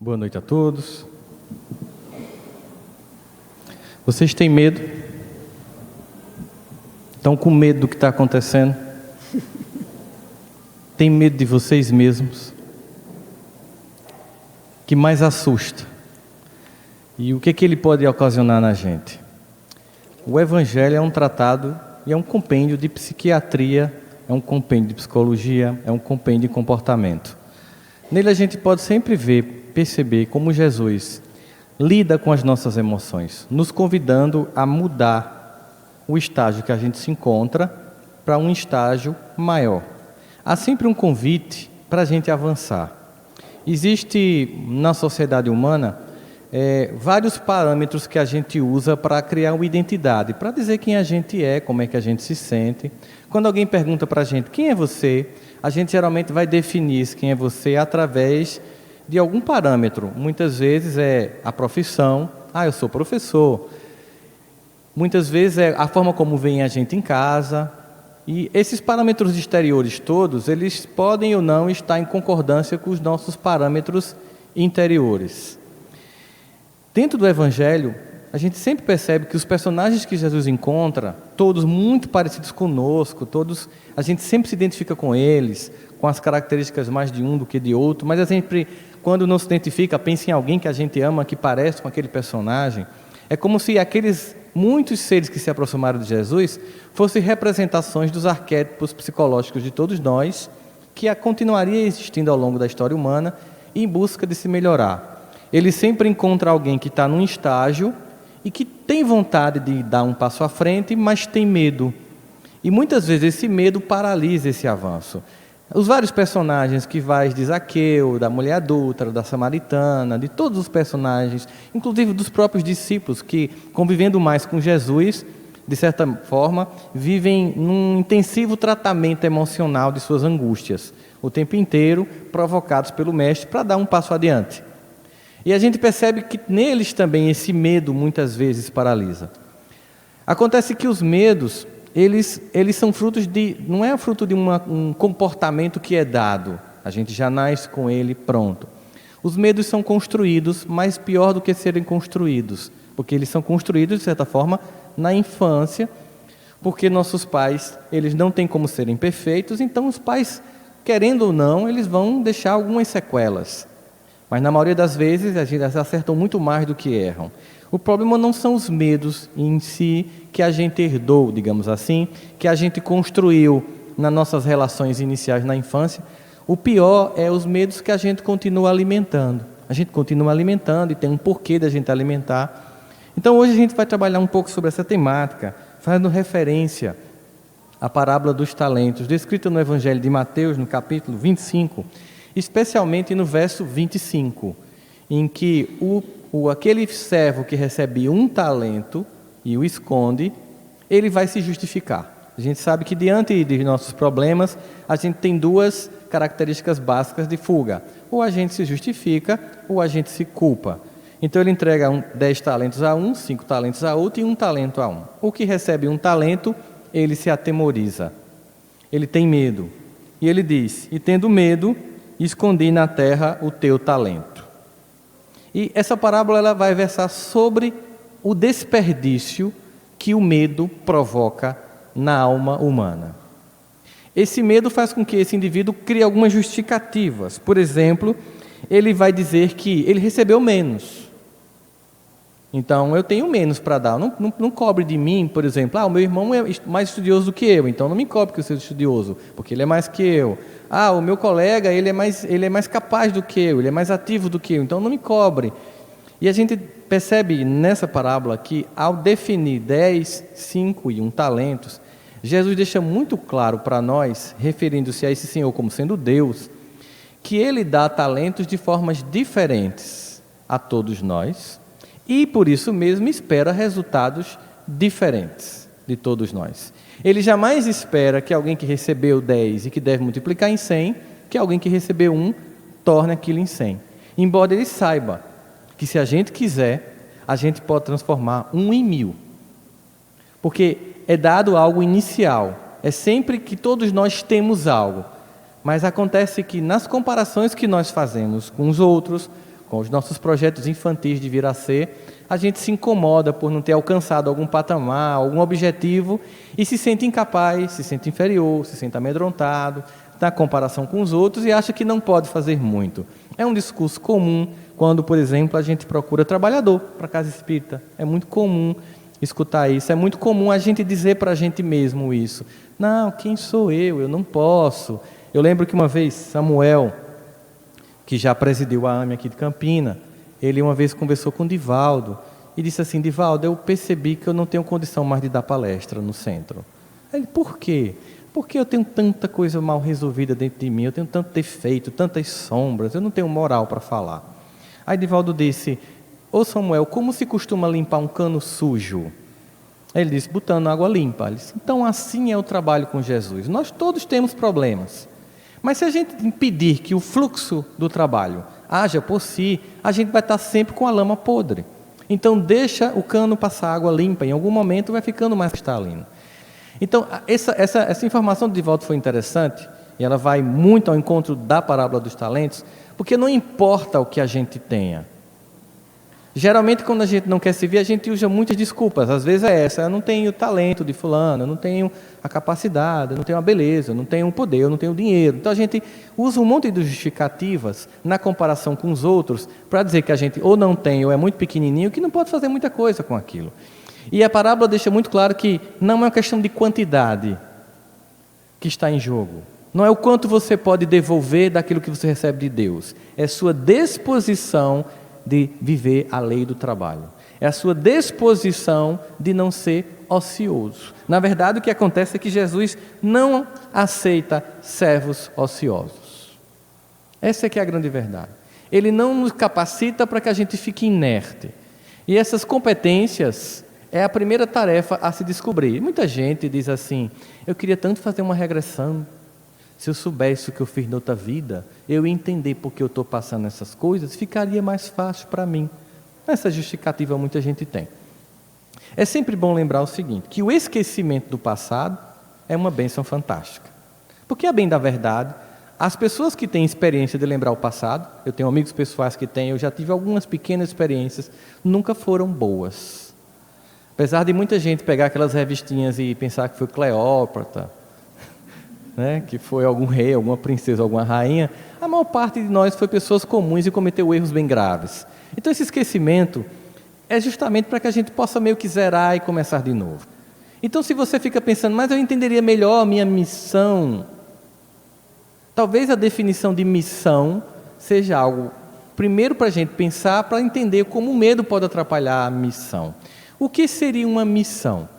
Boa noite a todos. Vocês têm medo? Estão com medo do que está acontecendo? Tem medo de vocês mesmos? O que mais assusta? E o que ele pode ocasionar na gente? O Evangelho é um tratado e é um compêndio de psiquiatria, é um compêndio de psicologia, é um compêndio de comportamento. Nele a gente pode sempre perceber como Jesus lida com as nossas emoções, nos convidando a mudar o estágio que a gente se encontra para um estágio maior. Há sempre um convite para a gente avançar. Existe na sociedade humana vários parâmetros que a gente usa para criar uma identidade, para dizer quem a gente é, como é que a gente se sente. Quando alguém pergunta para a gente quem é você, a gente geralmente vai definir quem é você através de algum parâmetro. Muitas vezes é a profissão, eu sou professor. Muitas vezes é a forma como vem a gente em casa. E esses parâmetros exteriores todos, eles podem ou não estar em concordância com os nossos parâmetros interiores. Dentro do Evangelho, a gente sempre percebe que os personagens que Jesus encontra, todos muito parecidos conosco, todos, a gente sempre se identifica com eles, com as características mais de um do que de outro, mas a gente, quando não se identifica, pensa em alguém que a gente ama, que parece com aquele personagem. É como se aqueles muitos seres que se aproximaram de Jesus fossem representações dos arquétipos psicológicos de todos nós, que continuaria existindo ao longo da história humana, em busca de se melhorar. Ele sempre encontra alguém que está num estágio e que tem vontade de dar um passo à frente, mas tem medo. E muitas vezes esse medo paralisa esse avanço. Os vários personagens que vai de Zaqueu, da mulher adúltera, da samaritana, de todos os personagens, inclusive dos próprios discípulos que, convivendo mais com Jesus, de certa forma, vivem num intensivo tratamento emocional de suas angústias, o tempo inteiro provocados pelo Mestre para dar um passo adiante. E a gente percebe que neles também esse medo muitas vezes paralisa. Acontece que os medos, eles são frutos não é fruto de um comportamento que é dado, a gente já nasce com ele pronto. Os medos são construídos, mas pior do que serem construídos, porque eles são construídos, de certa forma, na infância, porque nossos pais, eles não têm como serem perfeitos, então os pais, querendo ou não, eles vão deixar algumas sequelas. Mas na maioria das vezes, eles acertam muito mais do que erram. O problema não são os medos em si que a gente herdou, digamos assim, que a gente construiu nas nossas relações iniciais na infância. O pior é os medos que a gente continua alimentando. A gente continua alimentando e tem um porquê da gente alimentar. Então hoje a gente vai trabalhar um pouco sobre essa temática, fazendo referência à parábola dos talentos, descrita no Evangelho de Mateus, no capítulo 25, especialmente no verso 25, em que aquele servo que recebe um talento e o esconde, ele vai se justificar. A gente sabe que diante de nossos problemas, a gente tem duas características básicas de fuga. Ou a gente se justifica, ou a gente se culpa. Então ele entrega 10 talentos a um, 5 talentos a outro e 1 talento a um. O que recebe um talento, ele se atemoriza. Ele tem medo. E ele diz, e tendo medo, escondi na terra o teu talento. E essa parábola ela vai versar sobre o desperdício que o medo provoca na alma humana. Esse medo faz com que esse indivíduo crie algumas justificativas. Por exemplo, ele vai dizer que ele recebeu menos. Então, eu tenho menos para dar. Não cobre de mim, por exemplo, o meu irmão é mais estudioso do que eu, então não me cobre que eu seja estudioso, porque ele é mais que eu. O meu colega, ele é mais capaz do que eu, ele é mais ativo do que eu, então não me cobre. E a gente percebe nessa parábola que, ao definir 10, 5 e 1 talentos, Jesus deixa muito claro para nós, referindo-se a esse Senhor como sendo Deus, que Ele dá talentos de formas diferentes a todos nós, e por isso mesmo espera resultados diferentes de todos nós. Ele jamais espera que alguém que recebeu 10 e que deve multiplicar em 100, que alguém que recebeu 1 torne aquilo em 100. Embora ele saiba que se a gente quiser, a gente pode transformar 1 em 1000. Porque é dado algo inicial. É sempre que todos nós temos algo. Mas acontece que nas comparações que nós fazemos com os outros, com os nossos projetos infantis de vir a ser, a gente se incomoda por não ter alcançado algum patamar, algum objetivo, e se sente incapaz, se sente inferior, se sente amedrontado, na comparação com os outros, e acha que não pode fazer muito. É um discurso comum quando, por exemplo, a gente procura trabalhador para a casa espírita. É muito comum escutar isso, é muito comum a gente dizer para a gente mesmo isso. Não, quem sou eu? Eu não posso. Eu lembro que uma vez Samuel, que já presidiu a AME aqui de Campina, ele uma vez conversou com Divaldo e disse assim: Divaldo, eu percebi que eu não tenho condição mais de dar palestra no centro. Ele, por quê? Porque eu tenho tanta coisa mal resolvida dentro de mim, eu tenho tanto defeito, tantas sombras, eu não tenho moral para falar. Aí Divaldo disse: ô Samuel, como se costuma limpar um cano sujo? Ele disse: botando água limpa. Ele disse: então assim é o trabalho com Jesus. Nós todos temos problemas, mas se a gente impedir que o fluxo do trabalho haja por si, a gente vai estar sempre com a lama podre. Então deixa o cano passar água limpa, em algum momento vai ficando mais cristalino. Então essa informação do Divaldo foi interessante, e ela vai muito ao encontro da parábola dos talentos, porque não importa o que a gente tenha. Geralmente, quando a gente não quer servir, a gente usa muitas desculpas. Às vezes é essa: eu não tenho o talento de fulano, eu não tenho a capacidade, eu não tenho a beleza, eu não tenho o poder, eu não tenho o dinheiro. Então a gente usa um monte de justificativas na comparação com os outros para dizer que a gente ou não tem ou é muito pequenininho, que não pode fazer muita coisa com aquilo. E a parábola deixa muito claro que não é uma questão de quantidade que está em jogo. Não é o quanto você pode devolver daquilo que você recebe de Deus. É sua disposição de viver a lei do trabalho. É a sua disposição de não ser ocioso. Na verdade, o que acontece é que Jesus não aceita servos ociosos. Essa é que é a grande verdade. Ele não nos capacita para que a gente fique inerte. E essas competências é a primeira tarefa a se descobrir. Muita gente diz assim: eu queria tanto fazer uma regressão. Se eu soubesse o que eu fiz na outra vida, eu ia entender por que eu estou passando essas coisas, ficaria mais fácil para mim. Essa justificativa muita gente tem. É sempre bom lembrar o seguinte, que o esquecimento do passado é uma bênção fantástica. Porque, a bem da verdade, as pessoas que têm experiência de lembrar o passado, eu tenho amigos pessoais que têm, eu já tive algumas pequenas experiências, nunca foram boas. Apesar de muita gente pegar aquelas revistinhas e pensar que foi Cleópatra, que foi algum rei, alguma princesa, alguma rainha, a maior parte de nós foi pessoas comuns e cometeu erros bem graves. Então esse esquecimento é justamente para que a gente possa meio que zerar e começar de novo. Então, se você fica pensando: mas eu entenderia melhor a minha missão, talvez a definição de missão seja algo, primeiro, para a gente pensar, para entender como o medo pode atrapalhar a missão. O que seria uma missão?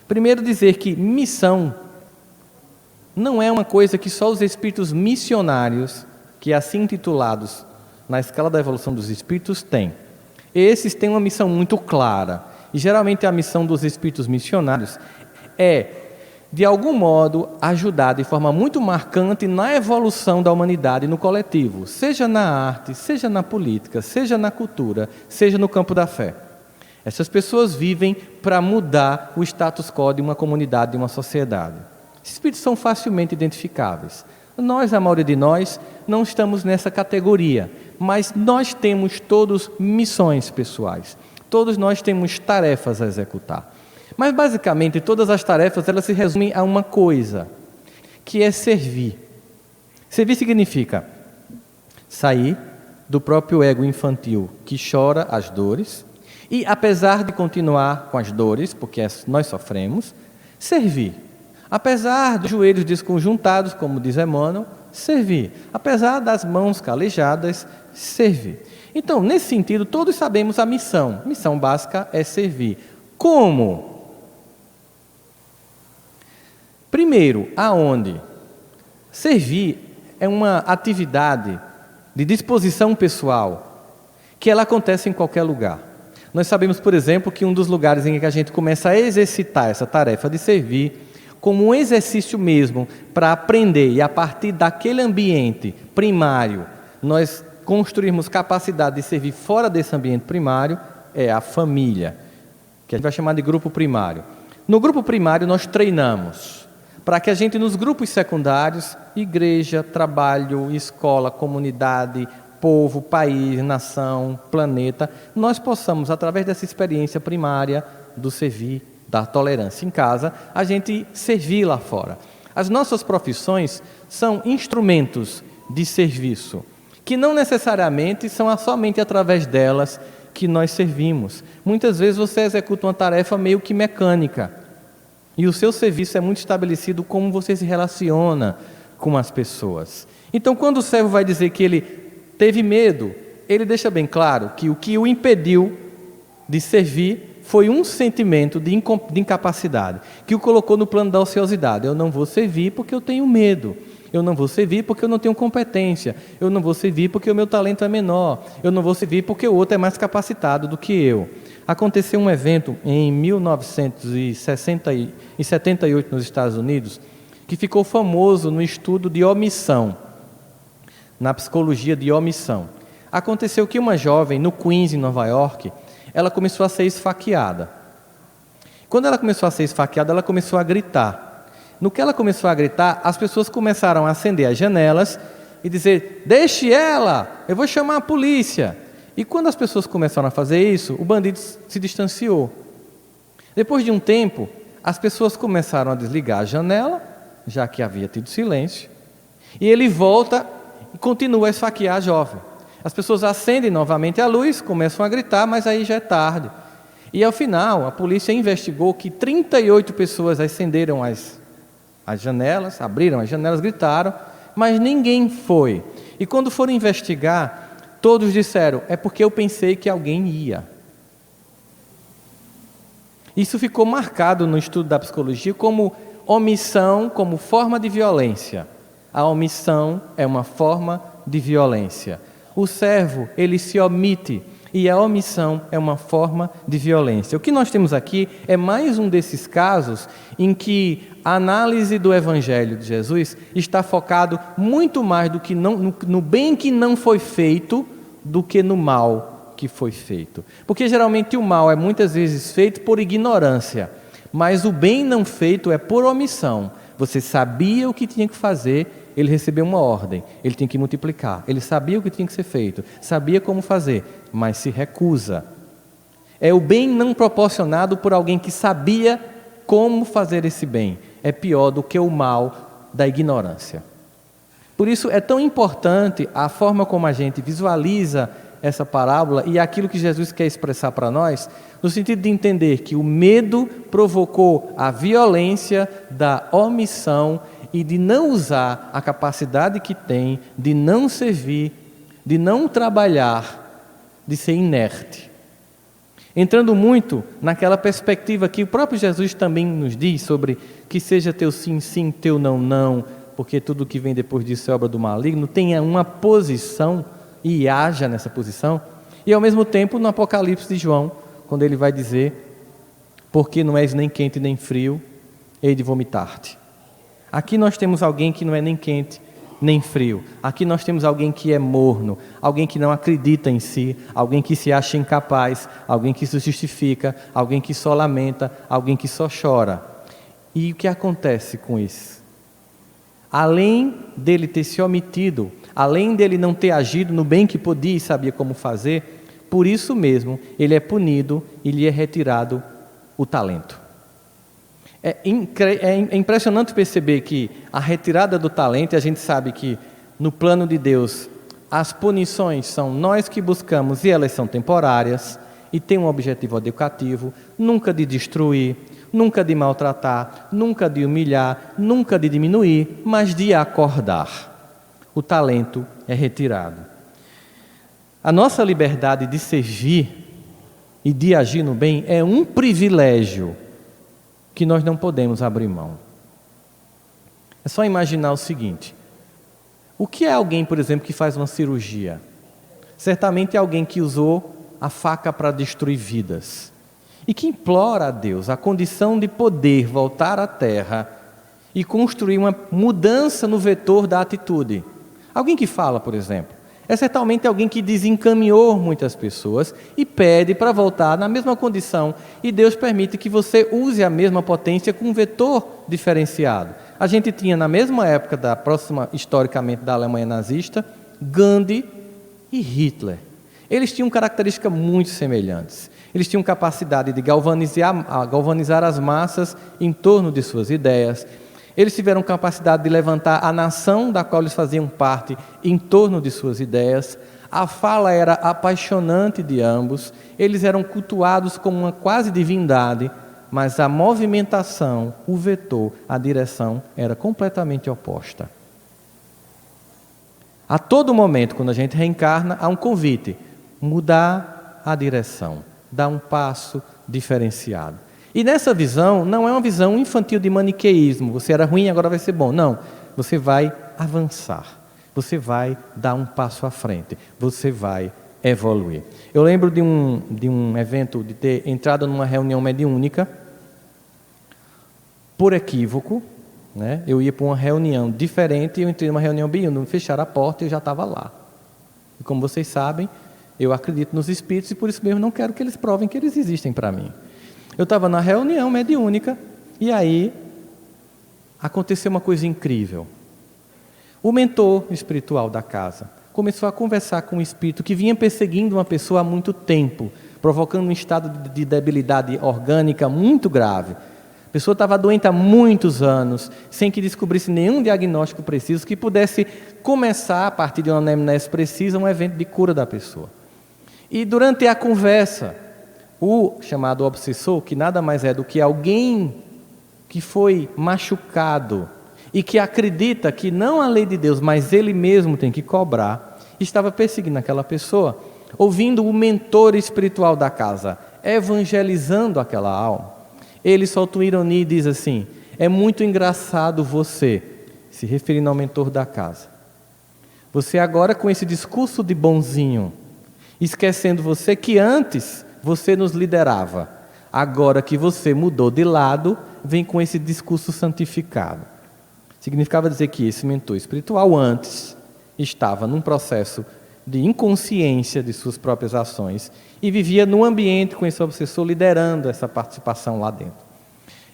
Primeiro, dizer que missão não é uma coisa que só os espíritos missionários, que assim intitulados na escala da evolução dos espíritos, têm. Esses têm uma missão muito clara. E geralmente a missão dos espíritos missionários é, de algum modo, ajudar de forma muito marcante na evolução da humanidade no coletivo, seja na arte, seja na política, seja na cultura, seja no campo da fé. Essas pessoas vivem para mudar o status quo de uma comunidade, de uma sociedade. Esses espíritos são facilmente identificáveis. Nós, a maioria de nós, não estamos nessa categoria, mas nós temos todos missões pessoais. Todos nós temos tarefas a executar. Mas, basicamente, todas as tarefas, elas se resumem a uma coisa, que é servir. Servir significa sair do próprio ego infantil que chora as dores e, apesar de continuar com as dores, porque nós sofremos, servir. Apesar dos joelhos desconjuntados, como diz Emmanuel, servir. Apesar das mãos calejadas, servir. Então, nesse sentido, todos sabemos a missão. A missão básica é servir. Como? Primeiro, aonde? Servir é uma atividade de disposição pessoal, que ela acontece em qualquer lugar. Nós sabemos, por exemplo, que um dos lugares em que a gente começa a exercitar essa tarefa de servir, como um exercício mesmo, para aprender, e a partir daquele ambiente primário, nós construirmos capacidade de servir fora desse ambiente primário, é a família, que a gente vai chamar de grupo primário. No grupo primário nós treinamos, para que a gente nos grupos secundários, igreja, trabalho, escola, comunidade, povo, país, nação, planeta, nós possamos, através dessa experiência primária do servir, da tolerância em casa, a gente servir lá fora. As nossas profissões são instrumentos de serviço, que não necessariamente são somente através delas que nós servimos. Muitas vezes você executa uma tarefa meio que mecânica, e o seu serviço é muito estabelecido como você se relaciona com as pessoas. Então, quando o servo vai dizer que ele teve medo, ele deixa bem claro que o que o impediu de servir foi um sentimento de incapacidade, que o colocou no plano da ociosidade. Eu não vou servir porque eu tenho medo. Eu não vou servir porque eu não tenho competência. Eu não vou servir porque o meu talento é menor. Eu não vou servir porque o outro é mais capacitado do que eu. Aconteceu um evento em 1978 nos Estados Unidos, que ficou famoso no estudo de omissão, na psicologia de omissão. Aconteceu que uma jovem no Queens, em Nova York, ela começou a ser esfaqueada. Quando ela começou a ser esfaqueada, ela começou a gritar. No que ela começou a gritar, as pessoas começaram a acender as janelas e dizer: deixe ela, eu vou chamar a polícia. E quando as pessoas começaram a fazer isso, o bandido se distanciou. Depois de um tempo, as pessoas começaram a desligar a janela, já que havia tido silêncio, e ele volta e continua a esfaquear a jovem. As pessoas acendem novamente a luz, começam a gritar, mas aí já é tarde. E ao final, a polícia investigou que 38 pessoas acenderam as janelas, abriram as janelas, gritaram, mas ninguém foi. E quando foram investigar, todos disseram: é porque eu pensei que alguém ia. Isso ficou marcado no estudo da psicologia como omissão, como forma de violência. A omissão é uma forma de violência. O servo, ele se omite, e a omissão é uma forma de violência. O que nós temos aqui é mais um desses casos em que a análise do Evangelho de Jesus está focado muito mais do que no bem que não foi feito do que no mal que foi feito. Porque geralmente o mal é muitas vezes feito por ignorância, mas o bem não feito é por omissão. Você sabia o que tinha que fazer, ele recebeu uma ordem, ele tinha que multiplicar, ele sabia o que tinha que ser feito, sabia como fazer, mas se recusa. É o bem não proporcionado por alguém que sabia como fazer esse bem. É pior do que o mal da ignorância. Por isso é tão importante a forma como a gente visualiza essa parábola e aquilo que Jesus quer expressar para nós, no sentido de entender que o medo provocou a violência da omissão e de não usar a capacidade que tem, de não servir, de não trabalhar, de ser inerte. Entrando muito naquela perspectiva que o próprio Jesus também nos diz sobre que seja teu sim, sim, teu não, não, porque tudo que vem depois disso é obra do maligno. Tenha uma posição e haja nessa posição. E ao mesmo tempo no Apocalipse de João, quando ele vai dizer: porque não és nem quente nem frio, hei de vomitar-te. Aqui nós temos alguém que não é nem quente nem frio. Aqui nós temos alguém que é morno, alguém que não acredita em si, alguém que se acha incapaz, alguém que se justifica, alguém que só lamenta, alguém que só chora. E o que acontece com isso? Além dele ter se omitido, além dele não ter agido no bem que podia e sabia como fazer, por isso mesmo ele é punido e lhe é retirado o talento. É impressionante perceber que a retirada do talento, e a gente sabe que no plano de Deus as punições são nós que buscamos e elas são temporárias e têm um objetivo educativo, nunca de destruir, nunca de maltratar, nunca de humilhar, nunca de diminuir, mas de acordar. O talento é retirado. A nossa liberdade de servir e de agir no bem é um privilégio que nós não podemos abrir mão. É só imaginar o seguinte: o que é alguém, por exemplo, que faz uma cirurgia? Certamente é alguém que usou a faca para destruir vidas e que implora a Deus a condição de poder voltar à terra e construir uma mudança no vetor da atitude. Alguém que fala, por exemplo, é certamente alguém que desencaminhou muitas pessoas e pede para voltar na mesma condição, e Deus permite que você use a mesma potência com um vetor diferenciado. A gente tinha na mesma época, próxima historicamente da Alemanha nazista, Gandhi e Hitler. Eles tinham características muito semelhantes. Eles tinham capacidade de galvanizar as massas em torno de suas ideias. Eles tiveram capacidade de levantar a nação da qual eles faziam parte em torno de suas ideias. A fala era apaixonante de ambos. Eles eram cultuados como uma quase divindade, mas a movimentação, o vetor, a direção era completamente oposta. A todo momento, quando a gente reencarna, há um convite: mudar a direção, dar um passo diferenciado. E nessa visão, não é uma visão infantil de maniqueísmo, você era ruim, agora vai ser bom. Não, você vai avançar, você vai dar um passo à frente, você vai evoluir. Eu lembro de um evento, de ter entrado numa reunião mediúnica, por equívoco, né? Eu ia para uma reunião diferente, eu entrei numa reunião mediúnica, fecharam a porta e eu já estava lá. E como vocês sabem, eu acredito nos espíritos e por isso mesmo não quero que eles provem que eles existem para mim. Eu estava na reunião mediúnica e aí aconteceu uma coisa incrível. O mentor espiritual da casa começou a conversar com um espírito que vinha perseguindo uma pessoa há muito tempo, provocando um estado de debilidade orgânica muito grave. A pessoa estava doente há muitos anos, sem que descobrisse nenhum diagnóstico preciso que pudesse começar, a partir de uma anamnese precisa, um evento de cura da pessoa. E durante a conversa, o chamado obsessor, que nada mais é do que alguém que foi machucado e que acredita que não a lei de Deus, mas ele mesmo tem que cobrar, estava perseguindo aquela pessoa, ouvindo o mentor espiritual da casa, evangelizando aquela alma. Ele solta uma ironia e diz assim: é muito engraçado você, se referindo ao mentor da casa, você agora com esse discurso de bonzinho, esquecendo você que antes você nos liderava, agora que você mudou de lado, vem com esse discurso santificado. Significava dizer que esse mentor espiritual antes estava num processo de inconsciência de suas próprias ações e vivia num ambiente com esse obsessor liderando essa participação lá dentro.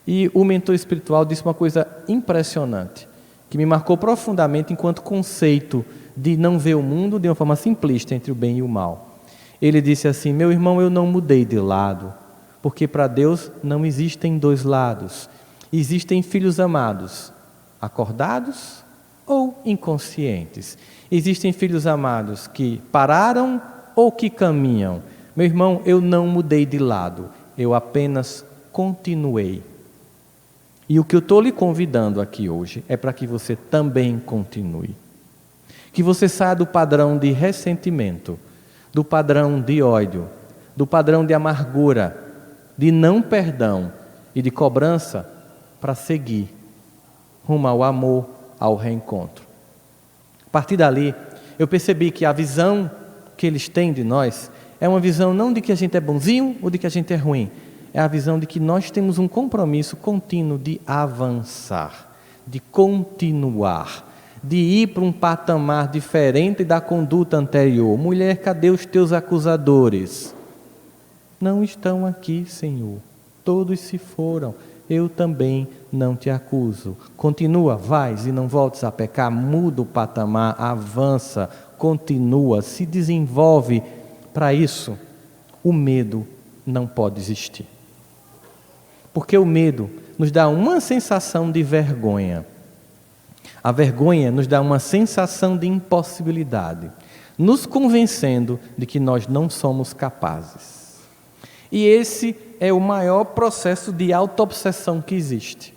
E o mentor espiritual disse uma coisa impressionante, que me marcou profundamente enquanto conceito de não ver o mundo de uma forma simplista entre o bem e o mal. Ele disse assim: meu irmão, eu não mudei de lado, porque para Deus não existem dois lados. Existem filhos amados, acordados ou inconscientes. Existem filhos amados que pararam ou que caminham. Meu irmão, eu não mudei de lado, eu apenas continuei. E o que eu estou lhe convidando aqui hoje é para que você também continue. Que você saia do padrão de ressentimento, do padrão de ódio, do padrão de amargura, de não perdão e de cobrança, para seguir rumo ao amor, ao reencontro. A partir dali, eu percebi que a visão que eles têm de nós é uma visão não de que a gente é bonzinho ou de que a gente é ruim, é a visão de que nós temos um compromisso contínuo de avançar, de continuar, de ir para um patamar diferente da conduta anterior. Mulher, cadê os teus acusadores? Não estão aqui, Senhor. Todos se foram. Eu também não te acuso. Continua, vais e não voltes a pecar. Muda o patamar, avança, continua, se desenvolve. Para isso, o medo não pode existir. Porque o medo nos dá uma sensação de vergonha. A vergonha nos dá uma sensação de impossibilidade, nos convencendo de que nós não somos capazes. E esse é o maior processo de autoobsessão que existe.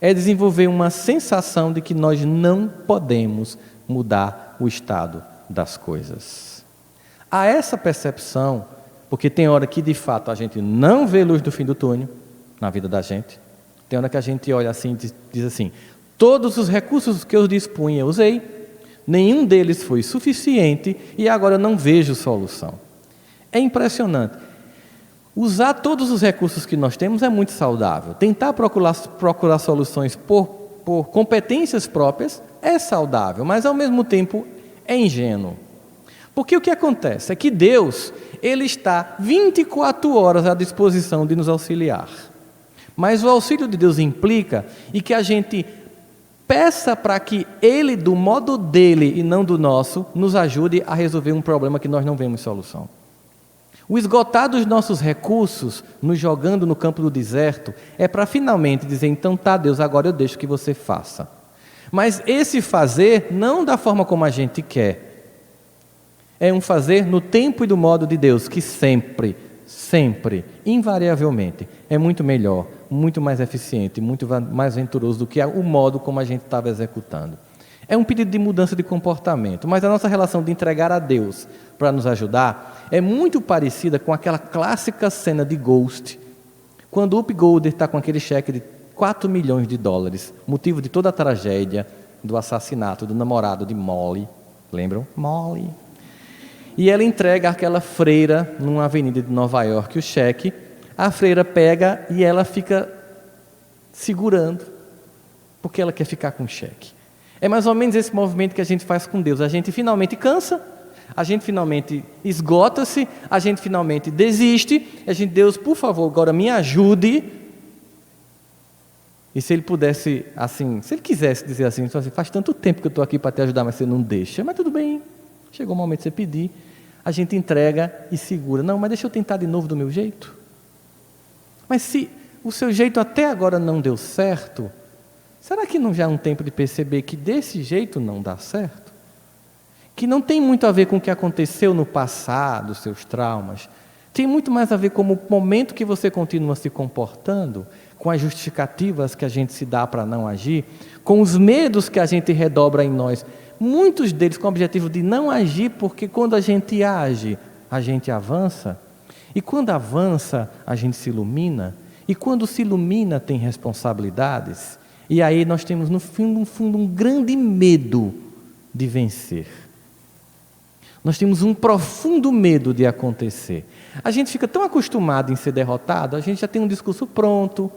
É desenvolver uma sensação de que nós não podemos mudar o estado das coisas. A essa percepção, porque tem hora que de fato a gente não vê luz do fim do túnel na vida da gente, tem hora que a gente olha assim e diz assim: todos os recursos que eu dispunha, eu usei, nenhum deles foi suficiente e agora eu não vejo solução. É impressionante. Usar todos os recursos que nós temos é muito saudável. Tentar procurar soluções por competências próprias é saudável, mas ao mesmo tempo é ingênuo. Porque o que acontece é que Deus, Ele está 24 horas à disposição de nos auxiliar. Mas o auxílio de Deus implica que a gente Peça para que Ele, do modo dele e não do nosso, nos ajude a resolver um problema que nós não vemos solução. O esgotar dos nossos recursos, nos jogando no campo do deserto, é para finalmente dizer, então tá, Deus, agora eu deixo que você faça. Mas esse fazer, não da forma como a gente quer. É um fazer no tempo e do modo de Deus, que sempre, invariavelmente, é muito melhor, muito mais eficiente, muito mais venturoso do que o modo como a gente estava executando. É um pedido de mudança de comportamento, mas a nossa relação de entregar a Deus para nos ajudar é muito parecida com aquela clássica cena de Ghost, quando Whoopi Goldberg está com aquele cheque de $4 milhões, motivo de toda a tragédia do assassinato do namorado de Molly. Lembram? Molly. E ela entrega àquela freira, numa avenida de Nova York, o cheque. A freira pega e ela fica segurando, porque ela quer ficar com o cheque. É mais ou menos esse movimento que a gente faz com Deus. A gente finalmente cansa, a gente finalmente esgota-se, a gente finalmente desiste. A gente, Deus, por favor, agora me ajude. E se ele pudesse, assim, se ele quisesse dizer assim, faz tanto tempo que eu estou aqui para te ajudar, mas você não deixa. Mas tudo bem, chegou o momento de você pedir. A gente entrega e segura. Não, mas deixa eu tentar de novo do meu jeito. Mas se o seu jeito até agora não deu certo, será que não já é um tempo de perceber que desse jeito não dá certo? Que não tem muito a ver com o que aconteceu no passado, seus traumas. Tem muito mais a ver com o momento que você continua se comportando, com as justificativas que a gente se dá para não agir, com os medos que a gente redobra em nós. Muitos deles com o objetivo de não agir, porque quando a gente age, a gente avança. E quando avança, a gente se ilumina. E quando se ilumina, tem responsabilidades. E aí nós temos, no fundo, um grande medo de vencer. Nós temos um profundo medo de acontecer. A gente fica tão acostumado em ser derrotado, a gente já tem um discurso pronto,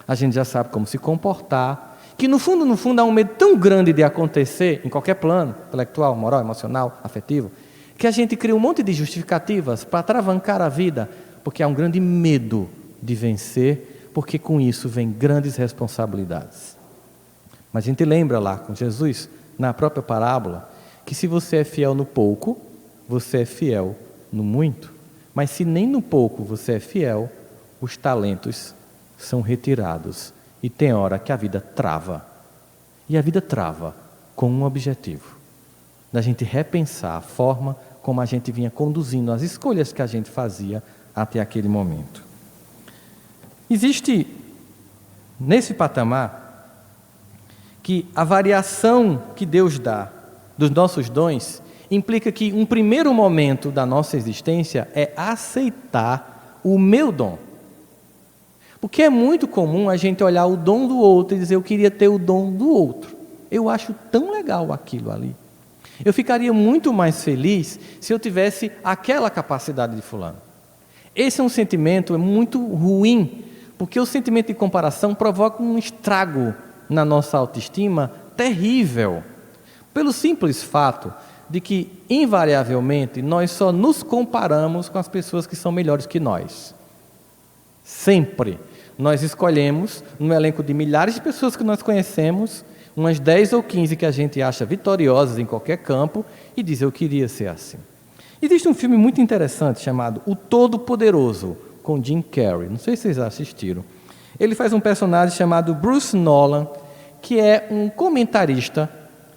a gente já sabe como se comportar, que no fundo há um medo tão grande de acontecer, em qualquer plano, intelectual, moral, emocional, afetivo, que a gente cria um monte de justificativas para atravancar a vida, porque há um grande medo de vencer, porque com isso vem grandes responsabilidades. Mas a gente lembra lá com Jesus, na própria parábola, que se você é fiel no pouco, você é fiel no muito. Mas se nem no pouco você é fiel, os talentos são retirados. E tem hora que a vida trava. E a vida trava com um objetivo: da gente repensar a forma como a gente vinha conduzindo as escolhas que a gente fazia até aquele momento. Existe, nesse patamar, que a variação que Deus dá dos nossos dons implica que um primeiro momento da nossa existência é aceitar o meu dom. Porque é muito comum a gente olhar o dom do outro e dizer, eu queria ter o dom do outro. Eu acho tão legal aquilo ali. Eu ficaria muito mais feliz se eu tivesse aquela capacidade de fulano. Esse é um sentimento muito ruim, porque o sentimento de comparação provoca um estrago na nossa autoestima terrível. Pelo simples fato de que, invariavelmente, nós só nos comparamos com as pessoas que são melhores que nós. Sempre. Nós escolhemos, no elenco de milhares de pessoas que nós conhecemos, umas 10 ou 15 que a gente acha vitoriosas em qualquer campo e diz, eu queria ser assim. Existe um filme muito interessante chamado O Todo-Poderoso, com Jim Carrey. Não sei se vocês assistiram. Ele faz um personagem chamado Bruce Nolan, que é um comentarista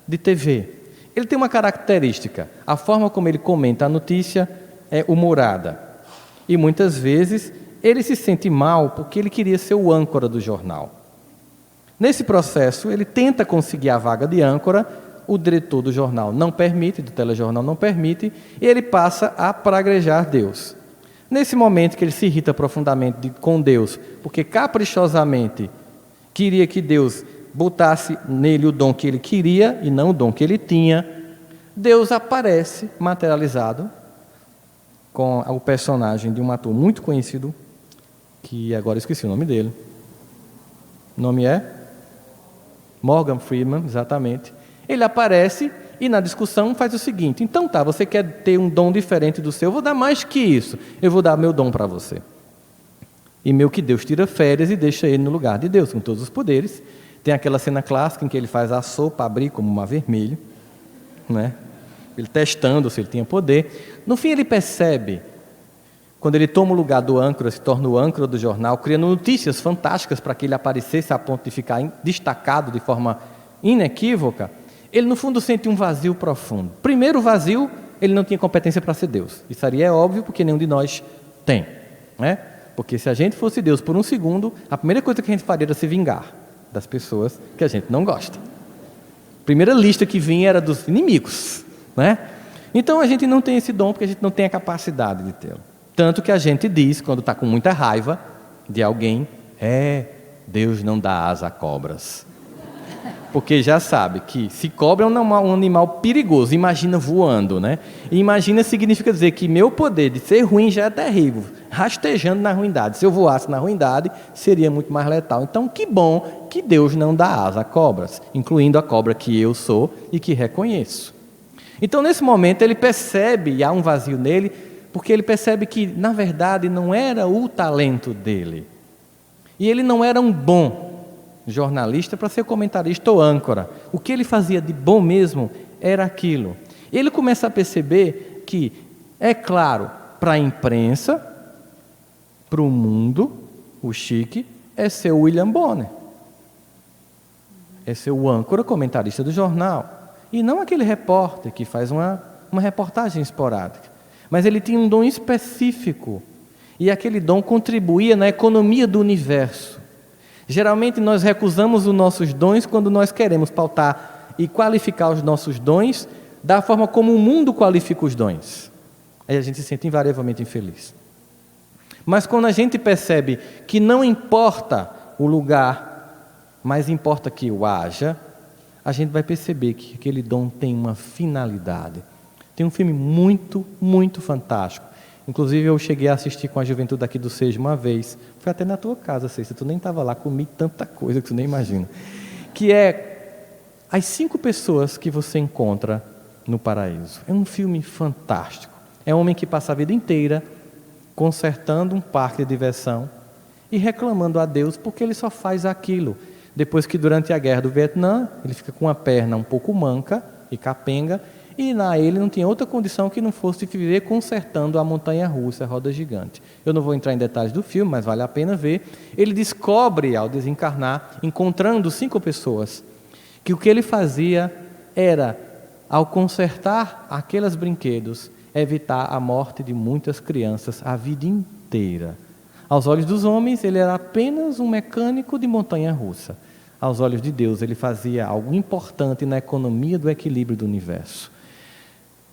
de TV. Ele tem uma característica: a forma como ele comenta a notícia é humorada. E muitas vezes ele se sente mal porque ele queria ser o âncora do jornal. Nesse processo, ele tenta conseguir a vaga de âncora, o diretor do jornal não permite, do telejornal não permite, e ele passa a praguejar Deus. Nesse momento que ele se irrita profundamente com Deus, porque caprichosamente queria que Deus botasse nele o dom que ele queria e não o dom que ele tinha, Deus aparece materializado com o personagem de um ator muito conhecido, que agora esqueci o nome dele. O nome é Morgan Freeman, exatamente. Ele aparece e na discussão faz o seguinte: então tá, você quer ter um dom diferente do seu, eu vou dar mais que isso, eu vou dar meu dom para você. E meio que Deus tira férias e deixa ele no lugar de Deus, com todos os poderes, Tem aquela cena clássica em que ele faz a sopa abrir como mar vermelho, né? Ele testando se ele tinha poder. No fim ele percebe, quando ele toma o lugar do âncora, se torna o âncora do jornal, criando notícias fantásticas para que ele aparecesse a ponto de ficar destacado de forma inequívoca, ele no fundo sente um vazio profundo. Primeiro vazio, ele não tinha competência para ser Deus. Isso aí é óbvio, porque nenhum de nós tem, né? Porque se a gente fosse Deus por um segundo, a primeira coisa que a gente faria era se vingar das pessoas que a gente não gosta. A primeira lista que vinha era dos inimigos, né? Então a gente não tem esse dom porque a gente não tem a capacidade de tê-lo. Tanto que a gente diz, quando está com muita raiva de alguém, Deus não dá asa a cobras. Porque já sabe que se cobra é um animal perigoso, imagina voando, né? E imagina significa dizer que meu poder de ser ruim já é terrível, rastejando na ruindade. Se eu voasse na ruindade, seria muito mais letal. Então, que bom que Deus não dá asa a cobras, incluindo a cobra que eu sou e que reconheço. Então, nesse momento, ele percebe, e há um vazio nele, porque ele percebe que, na verdade, não era o talento dele. E ele não era um bom jornalista para ser comentarista ou âncora. O que ele fazia de bom mesmo era aquilo. Ele começa a perceber que, é claro, para a imprensa, para o mundo, o chique é ser o William Bonner. É ser o âncora, comentarista do jornal. E não aquele repórter que faz uma reportagem esporádica. Mas ele tinha um dom específico. E aquele dom contribuía na economia do universo. Geralmente nós recusamos os nossos dons quando nós queremos pautar e qualificar os nossos dons da forma como o mundo qualifica os dons. Aí a gente se sente invariavelmente infeliz. Mas quando a gente percebe que não importa o lugar, mas importa que o haja, a gente vai perceber que aquele dom tem uma finalidade. Tem um filme muito, muito fantástico. Inclusive eu cheguei a assistir com a juventude aqui do SEJ uma vez. Foi até na tua casa, Cês, tu nem estava lá, comi tanta coisa que tu nem imagina. Que é As 5 Pessoas que Você Encontra no Paraíso. É um filme fantástico. É um homem que passa a vida inteira consertando um parque de diversão e reclamando a Deus porque ele só faz aquilo. Depois que durante a guerra do Vietnã, ele fica com a perna um pouco manca e capenga, e ele não tinha outra condição que não fosse viver consertando a montanha-russa, a roda gigante. Eu não vou entrar em detalhes do filme, mas vale a pena ver. Ele descobre, ao desencarnar, encontrando 5 pessoas, que o que ele fazia era, ao consertar aqueles brinquedos, evitar a morte de muitas crianças a vida inteira. Aos olhos dos homens, ele era apenas um mecânico de montanha-russa. Aos olhos de Deus, ele fazia algo importante na economia do equilíbrio do universo.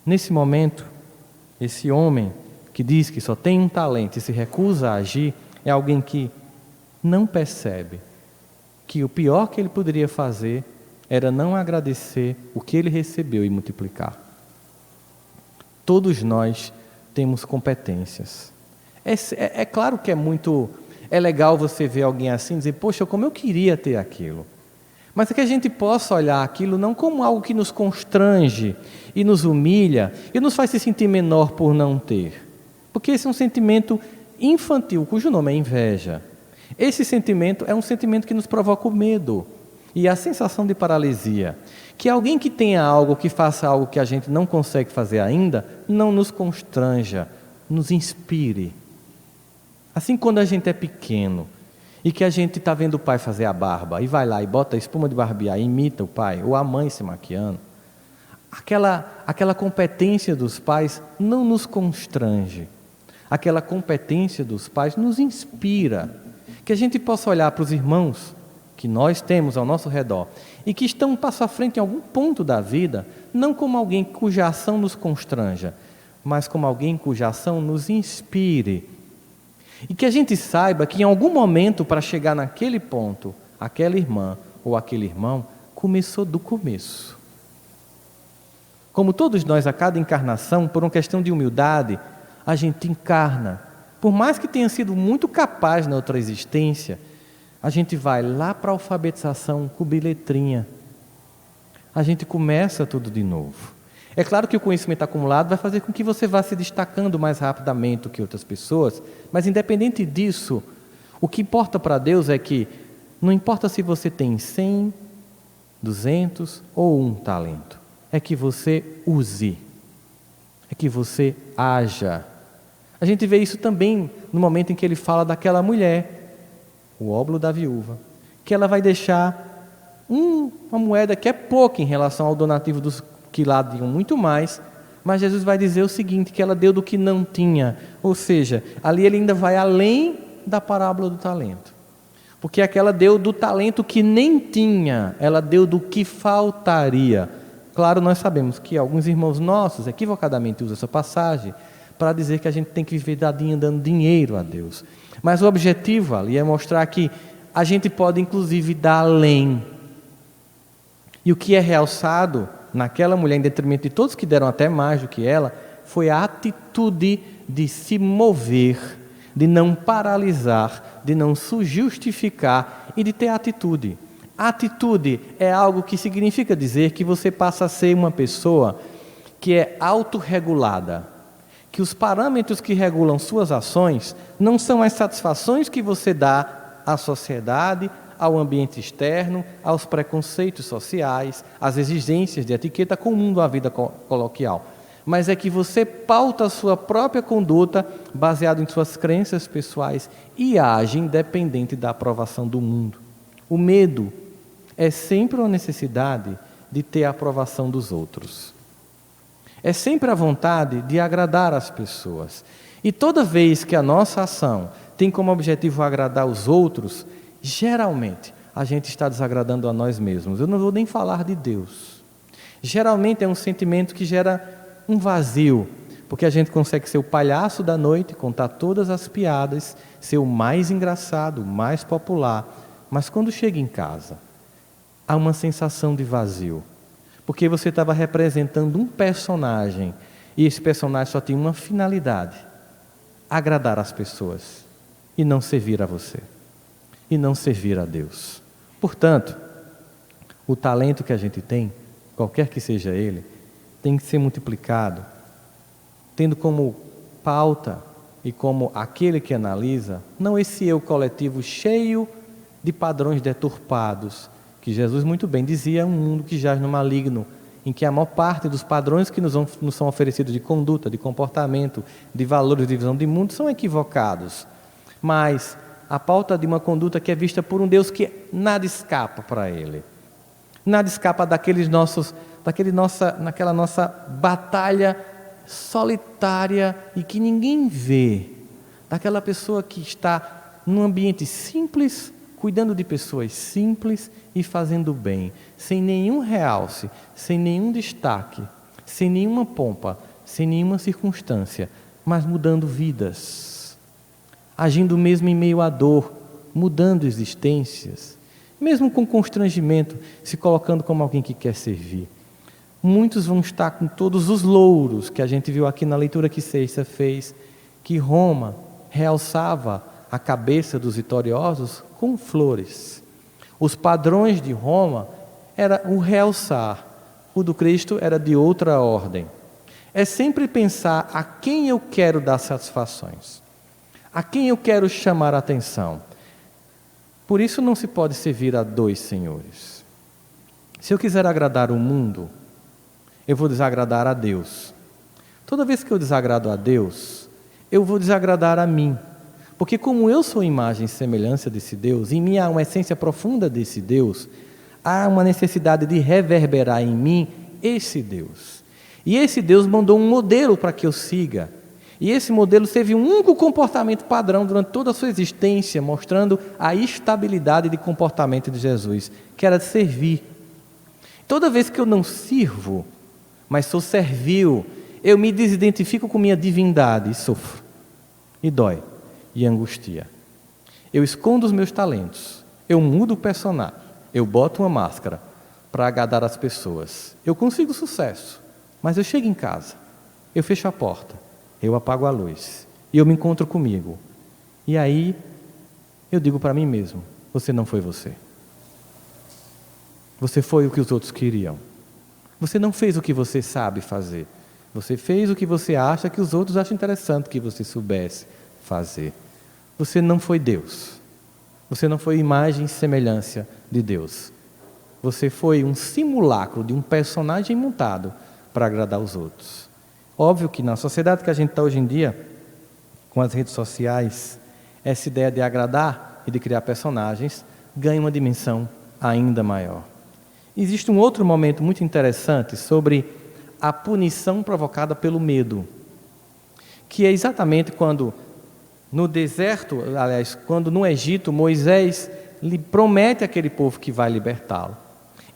Nesse momento, esse homem que diz que só tem um talento e se recusa a agir, é alguém que não percebe que o pior que ele poderia fazer era não agradecer o que ele recebeu e multiplicar. Todos nós temos competências. É claro que é legal você ver alguém assim e dizer, poxa, como eu queria ter aquilo. Mas é que a gente possa olhar aquilo não como algo que nos constrange e nos humilha e nos faz se sentir menor por não ter. Porque esse é um sentimento infantil, cujo nome é inveja. Esse sentimento é um sentimento que nos provoca o medo e a sensação de paralisia. Que alguém que tenha algo, que faça algo que a gente não consegue fazer ainda, não nos constranja, nos inspire. Assim, quando a gente é pequeno e que a gente está vendo o pai fazer a barba e vai lá e bota a espuma de barbear e imita o pai, ou a mãe se maquiando, aquela competência dos pais não nos constrange. Aquela competência dos pais nos inspira. Que a gente possa olhar para os irmãos que nós temos ao nosso redor e que estão um passo à frente em algum ponto da vida, não como alguém cuja ação nos constranja, mas como alguém cuja ação nos inspire. E que a gente saiba que em algum momento, para chegar naquele ponto, aquela irmã ou aquele irmão começou do começo. Como todos nós, a cada encarnação, por uma questão de humildade, a gente encarna. Por mais que tenha sido muito capaz na outra existência, a gente vai lá para a alfabetização com letrinha. A gente começa tudo de novo. É claro que o conhecimento acumulado vai fazer com que você vá se destacando mais rapidamente do que outras pessoas, mas independente disso, o que importa para Deus é que Não importa se você tem 100, 200 ou 1 talento. É que você use. É que você haja. A gente vê isso também no momento em que ele fala daquela mulher, o óbolo da viúva, que ela vai deixar uma moeda que é pouca em relação ao donativo dos que lá diam muito mais, mas Jesus vai dizer o seguinte, que ela deu do que não tinha. Ou seja, ali ele ainda vai além da parábola do talento. Porque aquela deu do talento que nem tinha, ela deu do que faltaria. Claro, nós sabemos que alguns irmãos nossos equivocadamente usam essa passagem para dizer que a gente tem que viver dando dinheiro a Deus. Mas o objetivo ali é mostrar que a gente pode inclusive dar além. E o que é realçado naquela mulher, em detrimento de todos que deram até mais do que ela, foi a atitude de se mover, de não paralisar, de não se justificar e de ter atitude. Atitude é algo que significa dizer que você passa a ser uma pessoa que é autorregulada, que os parâmetros que regulam suas ações não são as satisfações que você dá à sociedade, ao ambiente externo, aos preconceitos sociais, às exigências de etiqueta comum da vida coloquial, mas é que você pauta a sua própria conduta baseado em suas crenças pessoais e age independente da aprovação do mundo. O medo é sempre uma necessidade de ter a aprovação dos outros. É sempre a vontade de agradar as pessoas. E toda vez que a nossa ação tem como objetivo agradar os outros, geralmente a gente está desagradando a nós mesmos. Eu não vou nem falar de Deus. Geralmente é um sentimento que gera um vazio, porque a gente consegue ser o palhaço da noite, contar todas as piadas, ser o mais engraçado, o mais popular, mas quando chega em casa, há uma sensação de vazio, porque você estava representando um personagem, e esse personagem só tinha uma finalidade: agradar as pessoas, e não servir a você, e não servir a Deus. Portanto, o talento que a gente tem, qualquer que seja ele, tem que ser multiplicado, tendo como pauta e como aquele que analisa, não esse eu coletivo cheio de padrões deturpados, que Jesus muito bem dizia, um mundo que jaz no maligno, em que a maior parte dos padrões que nos são oferecidos de conduta, de comportamento, de valores, de visão de mundo, são equivocados. Mas a pauta de uma conduta que é vista por um Deus que nada escapa para Ele. Nada escapa daquela nossa batalha solitária e que ninguém vê. Daquela pessoa que está num ambiente simples, cuidando de pessoas simples e fazendo bem, sem nenhum realce, sem nenhum destaque, sem nenhuma pompa, sem nenhuma circunstância, mas mudando vidas, agindo mesmo em meio à dor, mudando existências, mesmo com constrangimento, se colocando como alguém que quer servir. Muitos vão estar com todos os louros que a gente viu aqui na leitura que Seixas fez, que Roma realçava a cabeça dos vitoriosos com flores. Os padrões de Roma era o realçar, o do Cristo era de outra ordem. É sempre pensar a quem eu quero dar satisfações, a quem eu quero chamar a atenção. Por isso não se pode servir a dois senhores. Se eu quiser agradar o mundo, eu vou desagradar a Deus. Toda vez que eu desagrado a Deus, eu vou desagradar a mim. Porque como eu sou imagem e semelhança desse Deus, em mim há uma essência profunda desse Deus, há uma necessidade de reverberar em mim esse Deus. E esse Deus mandou um modelo para que eu siga. E esse modelo teve um único comportamento padrão durante toda a sua existência, mostrando a estabilidade de comportamento de Jesus, que era de servir. Toda vez que eu não sirvo, mas sou servil, eu me desidentifico com minha divindade e sofro, e dói, e angustia. Eu escondo os meus talentos, eu mudo o personagem, eu boto uma máscara para agradar as pessoas. Eu consigo sucesso, mas eu chego em casa, eu fecho a porta, eu apago a luz, e eu me encontro comigo. E aí, eu digo para mim mesmo, você não foi você. Você foi o que os outros queriam. Você não fez o que você sabe fazer. Você fez o que você acha que os outros acham interessante que você soubesse fazer. Você não foi Deus. Você não foi imagem e semelhança de Deus. Você foi um simulacro de um personagem montado para agradar os outros. Óbvio que na sociedade que a gente está hoje em dia, com as redes sociais, essa ideia de agradar e de criar personagens ganha uma dimensão ainda maior. Existe um outro momento muito interessante sobre a punição provocada pelo medo, que é exatamente quando no deserto, aliás, quando no Egito, Moisés lhe promete àquele povo que vai libertá-lo.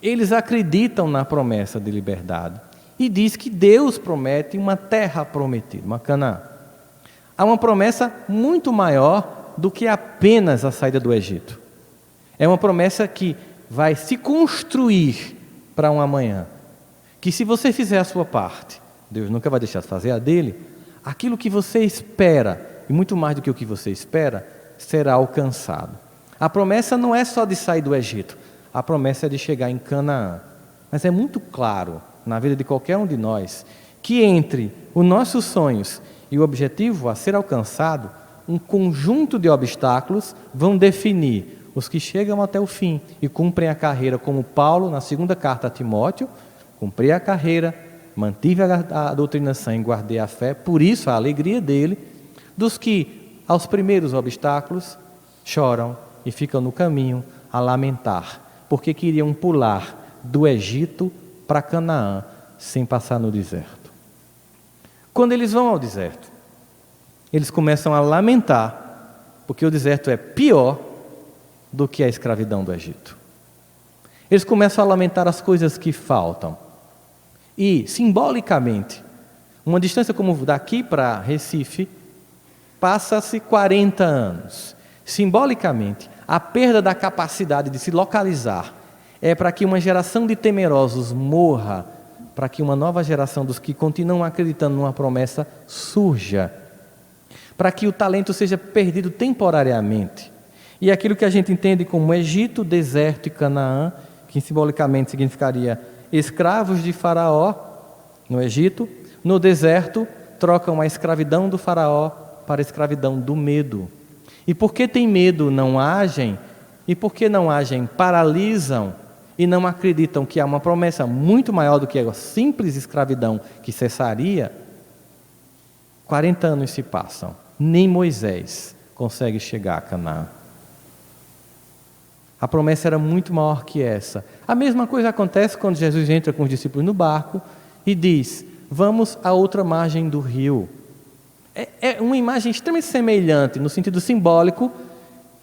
Eles acreditam na promessa de liberdade e diz que Deus promete uma terra prometida, uma Canaã. Há uma promessa muito maior do que apenas a saída do Egito. É uma promessa que vai se construir para um amanhã. Que se você fizer a sua parte, Deus nunca vai deixar de fazer a dele, aquilo que você espera, e muito mais do que o que você espera, será alcançado. A promessa não é só de sair do Egito, a promessa é de chegar em Canaã. Mas é muito claro, na vida de qualquer um de nós, que entre os nossos sonhos e o objetivo a ser alcançado, um conjunto de obstáculos vão definir os que chegam até o fim e cumprem a carreira, como Paulo, na segunda carta a Timóteo, cumpri a carreira, mantive a doutrinação e guardei a fé, por isso a alegria dele, dos que aos primeiros obstáculos choram e ficam no caminho a lamentar, porque queriam pular do Egito para Canaã sem passar no deserto. Quando eles vão ao deserto, eles começam a lamentar, porque o deserto é pior do que a escravidão do Egito. Eles começam a lamentar as coisas que faltam. E, simbolicamente, uma distância como daqui para Recife, passa-se 40 anos. Simbolicamente, a perda da capacidade de se localizar é para que uma geração de temerosos morra, para que uma nova geração dos que continuam acreditando numa promessa surja, para que o talento seja perdido temporariamente. E aquilo que a gente entende como Egito, deserto e Canaã, que simbolicamente significaria escravos de Faraó no Egito, no deserto trocam a escravidão do Faraó para a escravidão do medo. E porque tem medo, não agem, e porque não agem, paralisam e não acreditam que há uma promessa muito maior do que a simples escravidão que cessaria. 40 anos se passam, nem Moisés consegue chegar a Canaã. A promessa era muito maior que essa. A mesma coisa acontece quando Jesus entra com os discípulos no barco e diz: vamos à outra margem do rio. É uma imagem extremamente semelhante, no sentido simbólico,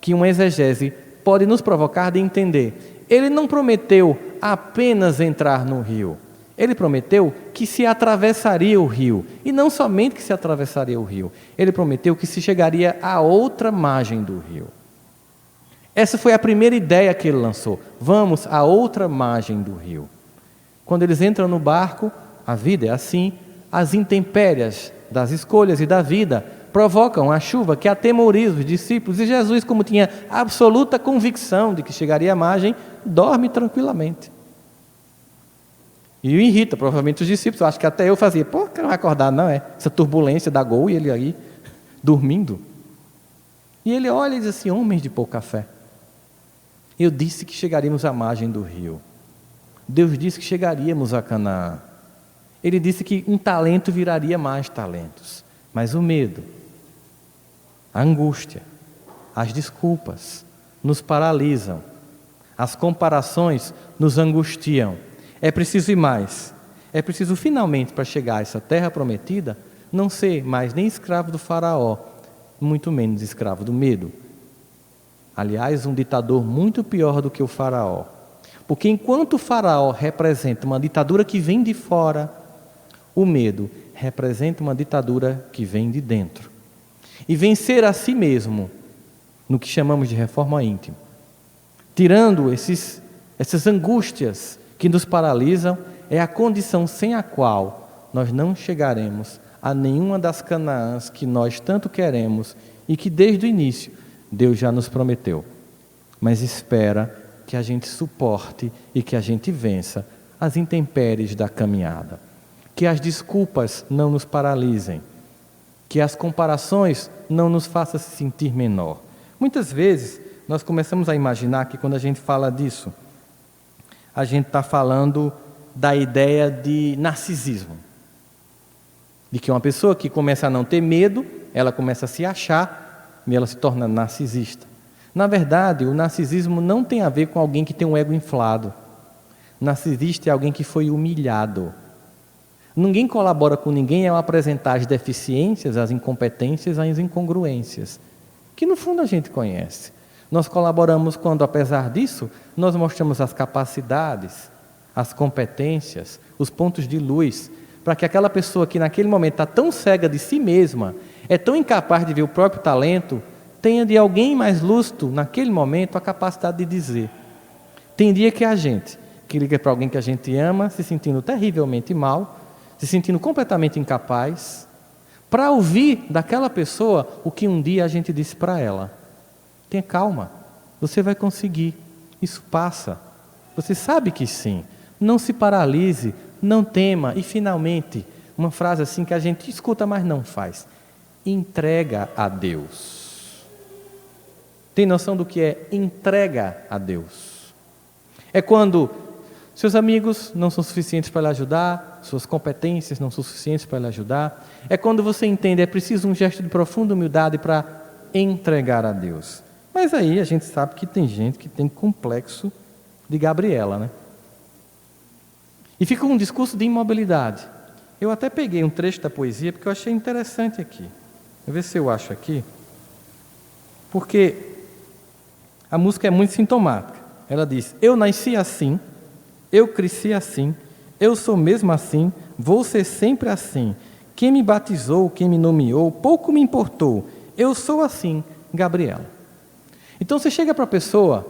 que uma exegese pode nos provocar de entender. Ele não prometeu apenas entrar no rio. Ele prometeu que se atravessaria o rio. E não somente que se atravessaria o rio. Ele prometeu que se chegaria à outra margem do rio. Essa foi a primeira ideia que ele lançou. Vamos à outra margem do rio. Quando eles entram no barco, a vida é assim, as intempéries das escolhas e da vida provocam a chuva que atemoriza os discípulos, e Jesus, como tinha absoluta convicção de que chegaria à margem, dorme tranquilamente. E o irrita, provavelmente, os discípulos. Acho que até eu fazia, pô, que não vai acordar não, essa turbulência da Gol, e ele aí, dormindo. E ele olha e diz assim: homens de pouca fé, eu disse que chegaríamos à margem do rio. Deus disse que chegaríamos a Canaã. Ele disse que um talento viraria mais talentos. Mas o medo, a angústia, as desculpas nos paralisam. As comparações nos angustiam. É preciso ir mais. É preciso finalmente, para chegar a essa terra prometida, não ser mais nem escravo do Faraó, muito menos escravo do medo. Aliás, um ditador muito pior do que o Faraó. Porque enquanto o Faraó representa uma ditadura que vem de fora, o medo representa uma ditadura que vem de dentro. E vencer a si mesmo, no que chamamos de reforma íntima, tirando essas angústias que nos paralisam, é a condição sem a qual nós não chegaremos a nenhuma das Canaãs que nós tanto queremos e que desde o início Deus já nos prometeu. Mas espera que a gente suporte e que a gente vença as intempéries da caminhada. Que as desculpas não nos paralisem. Que as comparações não nos façam se sentir menor. Muitas vezes nós começamos a imaginar que quando a gente fala disso, a gente está falando da ideia de narcisismo. De que uma pessoa que começa a não ter medo, ela começa a se achar e ela se torna narcisista. Na verdade, o narcisismo não tem a ver com alguém que tem um ego inflado. Narcisista é alguém que foi humilhado. Ninguém colabora com ninguém ao apresentar as deficiências, as incompetências, as incongruências, que no fundo a gente conhece. Nós colaboramos quando, apesar disso, nós mostramos as capacidades, as competências, os pontos de luz, para que aquela pessoa que naquele momento está tão cega de si mesma, é tão incapaz de ver o próprio talento, tenha de alguém mais lúcido, naquele momento, a capacidade de dizer. Tem dia que a gente, que liga para alguém que a gente ama, se sentindo terrivelmente mal, se sentindo completamente incapaz, para ouvir daquela pessoa o que um dia a gente disse para ela. Tenha calma, você vai conseguir, isso passa. Você sabe que sim, não se paralise, não tema. E finalmente, uma frase assim que a gente escuta, mas não faz. Entrega a Deus. Tem noção do que é entrega a Deus? É quando seus amigos não são suficientes para lhe ajudar, suas competências não são suficientes para lhe ajudar. É quando você entende, é preciso um gesto de profunda humildade para entregar a Deus. Mas aí a gente sabe que tem gente que tem complexo de Gabriela, né? E fica um discurso de imobilidade. Eu até peguei um trecho da poesia porque eu achei interessante aqui. Vou ver se eu acho aqui. Porque a música é muito sintomática. Ela diz: eu nasci assim, eu cresci assim, eu sou mesmo assim, vou ser sempre assim. Quem me batizou, quem me nomeou, pouco me importou. Eu sou assim, Gabriela. Então você chega para a pessoa,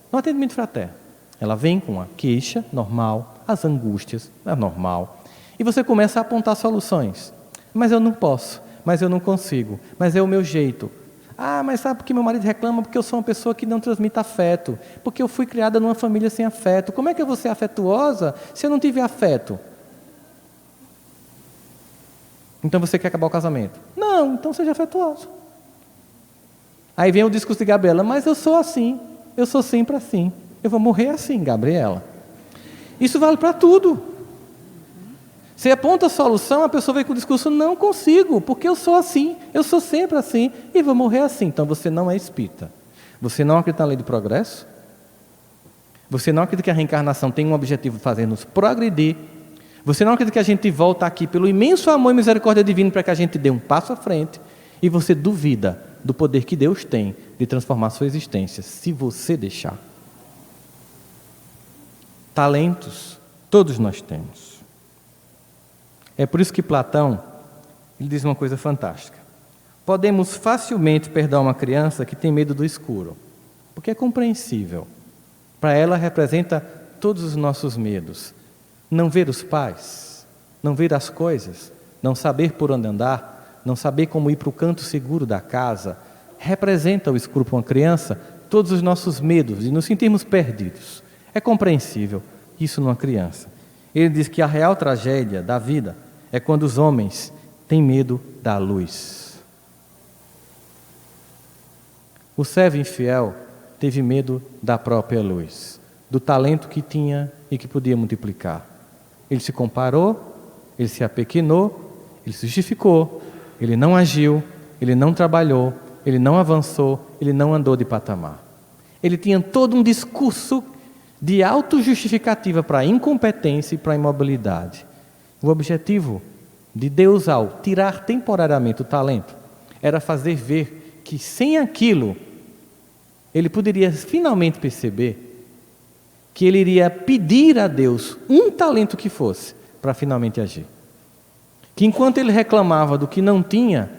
no atendimento fraterno, ela vem com a queixa normal, as angústias, é normal, e você começa a apontar soluções. Mas eu não posso, mas eu não consigo, mas é o meu jeito. Ah, mas sabe por que meu marido reclama? Porque eu sou uma pessoa que não transmite afeto, porque eu fui criada numa família sem afeto. Como é que eu vou ser afetuosa se eu não tiver afeto? Então você quer acabar o casamento? Não, então seja afetuoso. Aí vem o discurso de Gabriela: mas eu sou assim, eu sou sempre assim, eu vou morrer assim, Gabriela. Isso vale para tudo. Você aponta a solução, a pessoa vem com o discurso: não consigo, porque eu sou assim, eu sou sempre assim, e vou morrer assim. Então você não é espírita. Você não acredita na lei do progresso. Você não acredita que a reencarnação tem um objetivo de fazer-nos progredir. Você não acredita que a gente volta aqui pelo imenso amor e misericórdia divino para que a gente dê um passo à frente. E você duvida do poder que Deus tem de transformar a sua existência, se você deixar. Talentos, todos nós temos. É por isso que Platão, ele diz uma coisa fantástica. Podemos facilmente perdoar uma criança que tem medo do escuro, porque é compreensível. Para ela representa todos os nossos medos. Não ver os pais, não ver as coisas, não saber por onde andar, não saber como ir para o canto seguro da casa, representa o escuro para uma criança, todos os nossos medos e nos sentirmos perdidos. É compreensível isso numa criança. Ele diz que a real tragédia da vida é quando os homens têm medo da luz. O servo infiel teve medo da própria luz, do talento que tinha e que podia multiplicar. Ele se comparou, ele se apequenou, ele se justificou, ele não agiu, ele não trabalhou, ele não avançou, ele não andou de patamar. Ele tinha todo um discurso de autojustificativa para a incompetência e para a imobilidade. O objetivo de Deus, ao tirar temporariamente o talento, era fazer ver que sem aquilo, ele poderia finalmente perceber que ele iria pedir a Deus um talento que fosse, para finalmente agir. Que enquanto ele reclamava do que não tinha,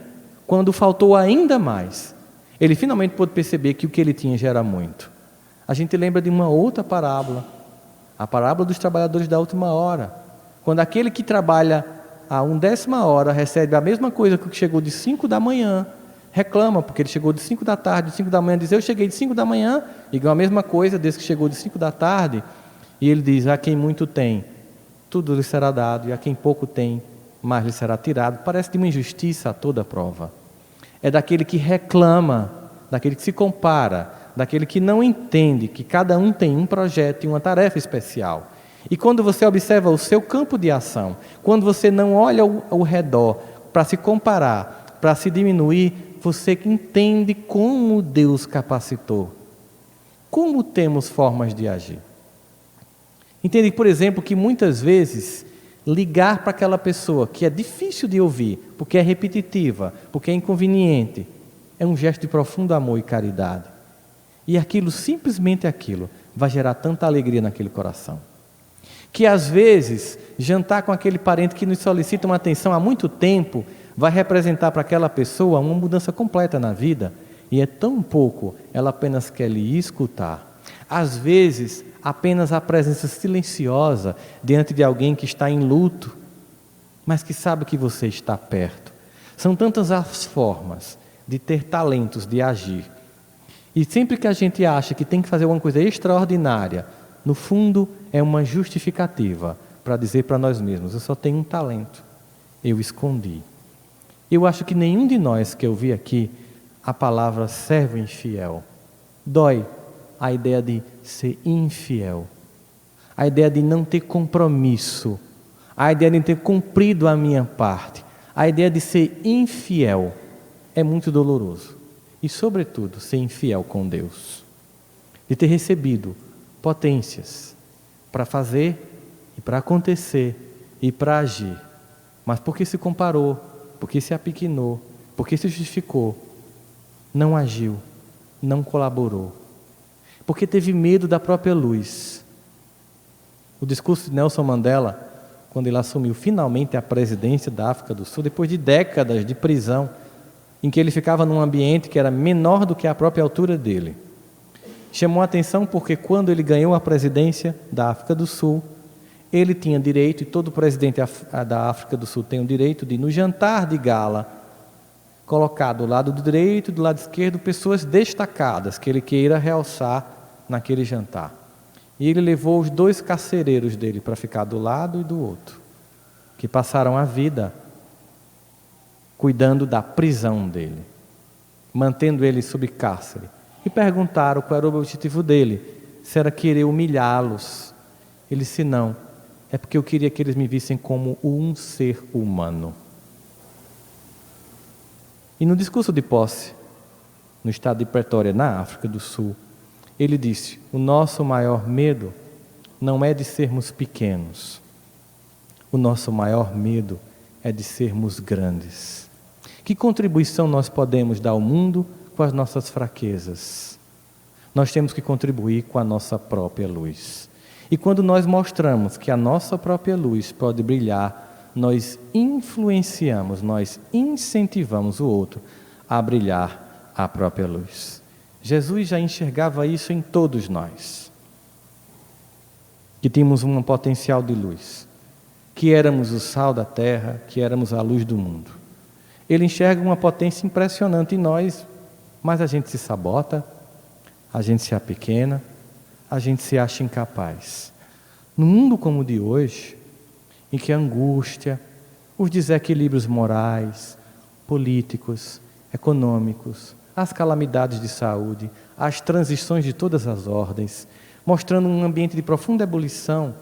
quando faltou ainda mais, ele finalmente pôde perceber que o que ele tinha já era muito. A gente lembra de uma outra parábola, a parábola dos trabalhadores da última hora, quando aquele que trabalha a 1/10 hora recebe a mesma coisa que o que chegou de 5 da manhã, reclama porque ele chegou de 5 da tarde, de 5 da manhã, diz: eu cheguei de 5 da manhã e ganhou a mesma coisa desse que chegou de 5 da tarde, e ele diz: a quem muito tem, tudo lhe será dado, e a quem pouco tem, mais lhe será tirado. Parece de uma injustiça a toda prova. É daquele que reclama, daquele que se compara, daquele que não entende que cada um tem um projeto e uma tarefa especial. E quando você observa o seu campo de ação, quando você não olha ao redor para se comparar, para se diminuir, você entende como Deus capacitou. Como temos formas de agir. Entende, por exemplo, que muitas vezes ligar para aquela pessoa que é difícil de ouvir, porque é repetitiva, porque é inconveniente, é um gesto de profundo amor e caridade. E aquilo, simplesmente aquilo, vai gerar tanta alegria naquele coração. Que às vezes, jantar com aquele parente que nos solicita uma atenção há muito tempo, vai representar para aquela pessoa uma mudança completa na vida, e é tão pouco, ela apenas quer lhe escutar. Às vezes, apenas a presença silenciosa diante de alguém que está em luto, mas que sabe que você está perto. São tantas as formas de ter talentos, de agir. E sempre que a gente acha que tem que fazer alguma coisa extraordinária, no fundo é uma justificativa para dizer para nós mesmos: eu só tenho um talento, eu escondi. Eu acho que nenhum de nós que eu vi aqui a palavra servo infiel. Dói a ideia de ser infiel, a ideia de não ter compromisso, a ideia de ter cumprido a minha parte, a ideia de ser infiel é muito doloroso. E, sobretudo, ser infiel com Deus. De ter recebido potências para fazer e para acontecer e para agir, mas porque se comparou, porque se apequenou, porque se justificou, não agiu, não colaborou, porque teve medo da própria luz. O discurso de Nelson Mandela, quando ele assumiu finalmente a presidência da África do Sul, depois de décadas de prisão, em que ele ficava num ambiente que era menor do que a própria altura dele, chamou a atenção porque quando ele ganhou a presidência da África do Sul, ele tinha direito, e todo presidente da África do Sul tem o direito de, no jantar de gala, colocar do lado direito e do lado esquerdo pessoas destacadas que ele queira realçar naquele jantar. E ele levou os 2 carcereiros dele para ficar do lado e do outro, que passaram a vida cuidando da prisão dele, mantendo ele sob cárcere. E perguntaram qual era o objetivo dele, se era querer humilhá-los. Ele disse: não, é porque eu queria que eles me vissem como um ser humano. E no discurso de posse, no estado de Pretória, na África do Sul, ele disse: o nosso maior medo não é de sermos pequenos, o nosso maior medo é de sermos grandes. Que contribuição nós podemos dar ao mundo com as nossas fraquezas? Nós temos que contribuir com a nossa própria luz. E quando nós mostramos que a nossa própria luz pode brilhar, nós influenciamos, nós incentivamos o outro a brilhar a própria luz. Jesus já enxergava isso em todos nós, que tínhamos um potencial de luz, que éramos o sal da terra, que éramos a luz do mundo. Ele enxerga uma potência impressionante em nós, mas a gente se sabota, a gente se apequena, a gente se acha incapaz. No mundo como o de hoje, em que a angústia, os desequilíbrios morais, políticos, econômicos, as calamidades de saúde, as transições de todas as ordens, mostrando um ambiente de profunda ebulição,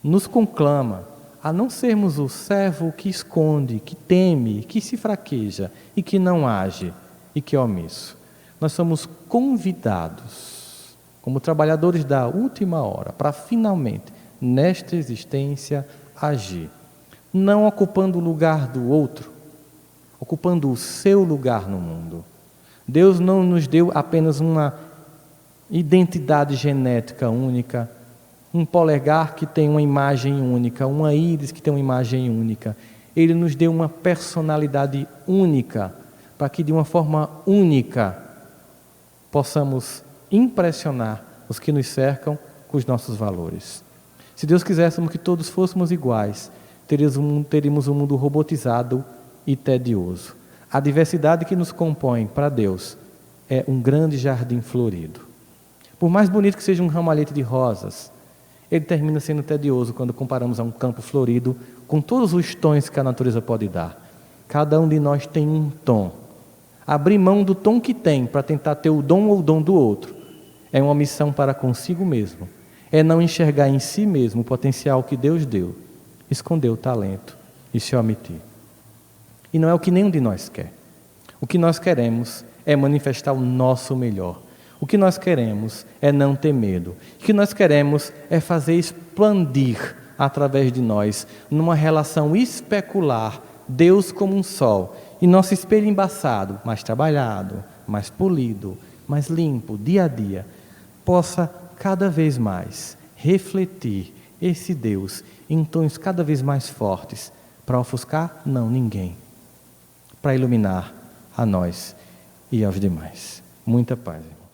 nos conclama a não sermos o servo que esconde, que teme, que se fraqueja e que não age e que é omisso. Nós somos convidados, como trabalhadores da última hora, para finalmente, nesta existência, agir. Não ocupando o lugar do outro, ocupando o seu lugar no mundo. Deus não nos deu apenas uma identidade genética única, um polegar que tem uma imagem única, uma íris que tem uma imagem única. Ele nos deu uma personalidade única, para que de uma forma única possamos impressionar os que nos cercam com os nossos valores. Se Deus quiséssemos que todos fôssemos iguais, teríamos um mundo robotizado e tedioso. A diversidade que nos compõe para Deus é um grande jardim florido. Por mais bonito que seja um ramalhete de rosas, ele termina sendo tedioso quando comparamos a um campo florido com todos os tons que a natureza pode dar. Cada um de nós tem um tom. Abrir mão do tom que tem para tentar ter o dom ou o dom do outro é uma missão para consigo mesmo. É não enxergar em si mesmo o potencial que Deus deu, esconder o talento e se omitir. E não é o que nenhum de nós quer. O que nós queremos é manifestar o nosso melhor. O que nós queremos é não ter medo. O que nós queremos é fazer expandir através de nós, numa relação especular, Deus como um sol, e nosso espelho embaçado, mais trabalhado, mais polido, mais limpo, dia a dia, possa cada vez mais refletir esse Deus em tons cada vez mais fortes, para ofuscar? Não, ninguém. Para iluminar a nós e aos demais. Muita paz, irmão.